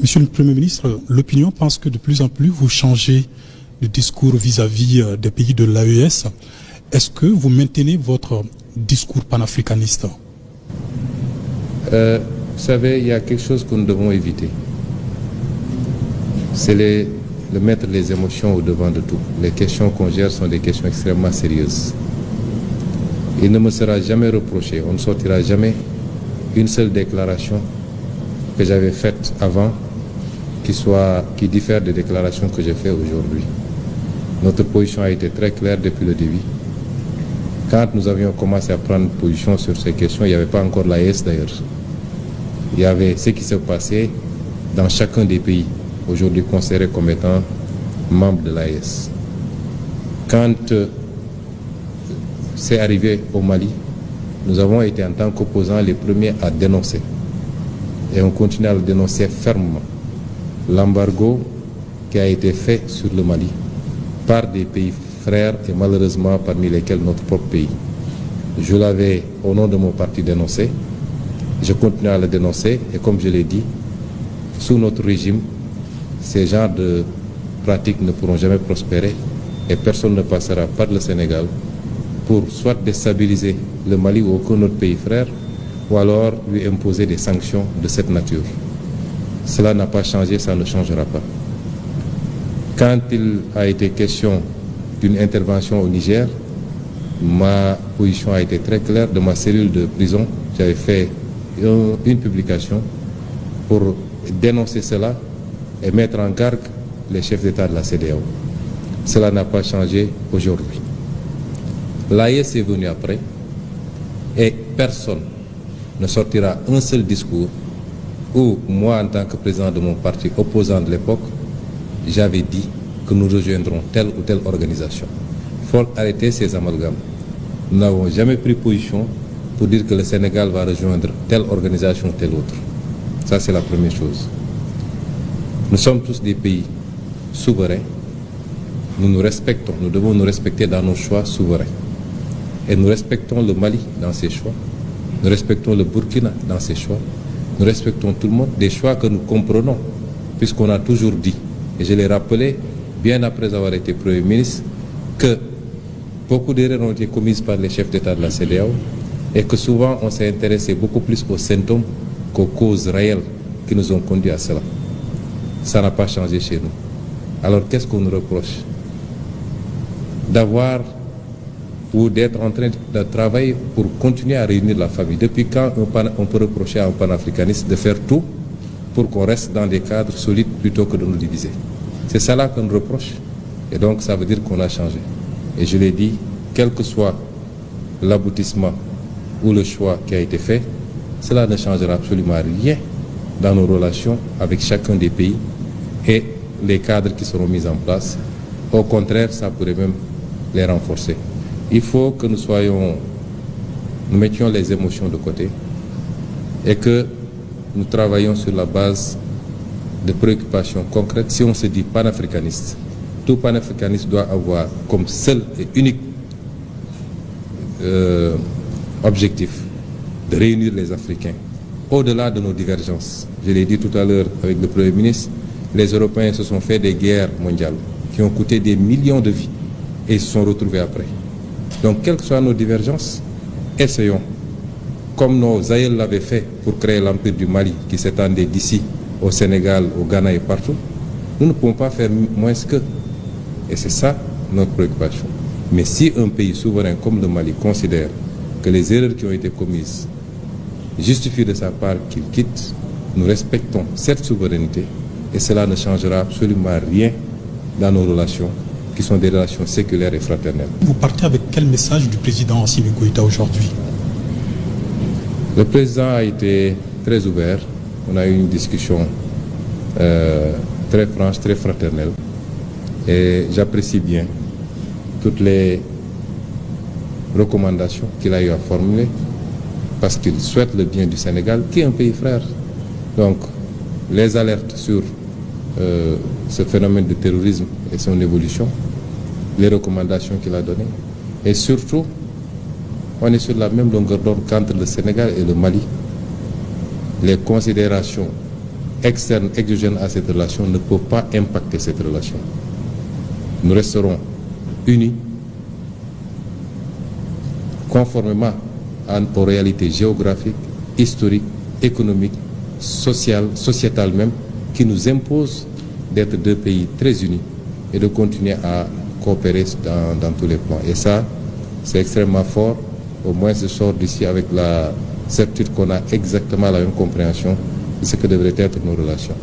Monsieur le Premier ministre, l'opinion pense que de plus en plus vous changez de discours vis-à-vis des pays de l'AES. Est-ce que vous maintenez votre discours panafricaniste? Vous savez, il y a quelque chose que nous devons éviter. C'est de mettre les émotions au devant de tout. Les questions qu'on gère sont des questions extrêmement sérieuses. Il ne me sera jamais reproché, on ne sortira jamais une seule déclaration que j'avais faite avant qui diffère des déclarations que j'ai faites aujourd'hui. Notre position a été très claire depuis le début. Quand nous avions commencé à prendre position sur ces questions, il n'y avait pas encore l'AES d'ailleurs. Il y avait ce qui se passait dans chacun des pays, aujourd'hui considérés comme étant membres de l'AES. Quand c'est arrivé au Mali, nous avons été en tant qu'opposants les premiers à dénoncer. Et on continue à le dénoncer fermement. L'embargo qui a été fait sur le Mali par des pays frères et malheureusement parmi lesquels notre propre pays. Je l'avais au nom de mon parti dénoncé. Je continue à le dénoncer et comme je l'ai dit, sous notre régime, ces genres de pratiques ne pourront jamais prospérer et personne ne passera par le Sénégal pour soit déstabiliser le Mali ou aucun autre pays frère ou alors lui imposer des sanctions de cette nature. Cela n'a pas changé, ça ne changera pas. Quand il a été question d'une intervention au Niger, ma position a été très claire. De ma cellule de prison, j'avais fait une publication pour dénoncer cela et mettre en garde les chefs d'État de la CEDEAO. Cela n'a pas changé aujourd'hui. L'AES est venu après et personne ne sortira un seul discours où moi, en tant que président de mon parti opposant de l'époque, j'avais dit que nous rejoindrons telle ou telle organisation. Il faut arrêter ces amalgames. Nous n'avons jamais pris position pour dire que le Sénégal va rejoindre telle organisation ou telle autre. Ça, c'est la première chose. Nous sommes tous des pays souverains. Nous nous respectons. Nous devons nous respecter dans nos choix souverains. Et nous respectons le Mali dans ses choix. Nous respectons le Burkina dans ses choix. Nous respectons tout le monde, des choix que nous comprenons, puisqu'on a toujours dit, et je l'ai rappelé, bien après avoir été Premier ministre, que beaucoup d'erreurs ont été commises par les chefs d'État de la CEDEAO et que souvent on s'est intéressé beaucoup plus aux symptômes qu'aux causes réelles qui nous ont conduits à cela. Ça n'a pas changé chez nous. Alors qu'est-ce qu'on nous reproche? D'avoir ou d'être en train de travailler pour continuer à réunir la famille. Depuis quand on peut reprocher à un panafricaniste de faire tout pour qu'on reste dans des cadres solides plutôt que de nous diviser? C'est ça là qu'on nous reproche. Et donc ça veut dire qu'on a changé. Et je l'ai dit, quel que soit l'aboutissement ou le choix qui a été fait, cela ne changera absolument rien dans nos relations avec chacun des pays et les cadres qui seront mis en place. Au contraire, ça pourrait même les renforcer. Il faut que nous mettions les émotions de côté et que nous travaillions sur la base de préoccupations concrètes. Si on se dit panafricaniste, tout panafricaniste doit avoir comme seul et unique objectif de réunir les Africains au-delà de nos divergences. Je l'ai dit tout à l'heure avec le Premier ministre, les Européens se sont fait des guerres mondiales qui ont coûté des millions de vies et ils se sont retrouvés après. Donc, quelles que soient nos divergences, essayons, comme nos aïeux l'avaient fait pour créer l'empire du Mali, qui s'étendait d'ici au Sénégal, au Ghana et partout, nous ne pouvons pas faire moins qu'eux. Et c'est ça notre préoccupation. Mais si un pays souverain comme le Mali considère que les erreurs qui ont été commises justifient de sa part qu'il quitte, nous respectons cette souveraineté et cela ne changera absolument rien dans nos relations qui sont des relations séculaires et fraternelles. Vous partez avec quel message du président Assimi Goïta aujourd'hui? Le président a été très ouvert. On a eu une discussion très franche, très fraternelle. Et j'apprécie bien toutes les recommandations qu'il a eu à formuler parce qu'il souhaite le bien du Sénégal, qui est un pays frère. Donc, les alertes sur ce phénomène de terrorisme et son évolution, les recommandations qu'il a données. Et surtout, on est sur la même longueur d'onde qu'entre le Sénégal et le Mali. Les considérations externe, exogène à cette relation ne peut pas impacter cette relation. Nous resterons unis, conformément aux réalités géographiques, historiques, économiques, sociales, sociétales même, qui nous imposent d'être deux pays très unis et de continuer à coopérer dans tous les plans. Et ça, c'est extrêmement fort. Au moins, je sors d'ici avec la certitude qu'on a exactement la même compréhension de ce que devraient être nos relations.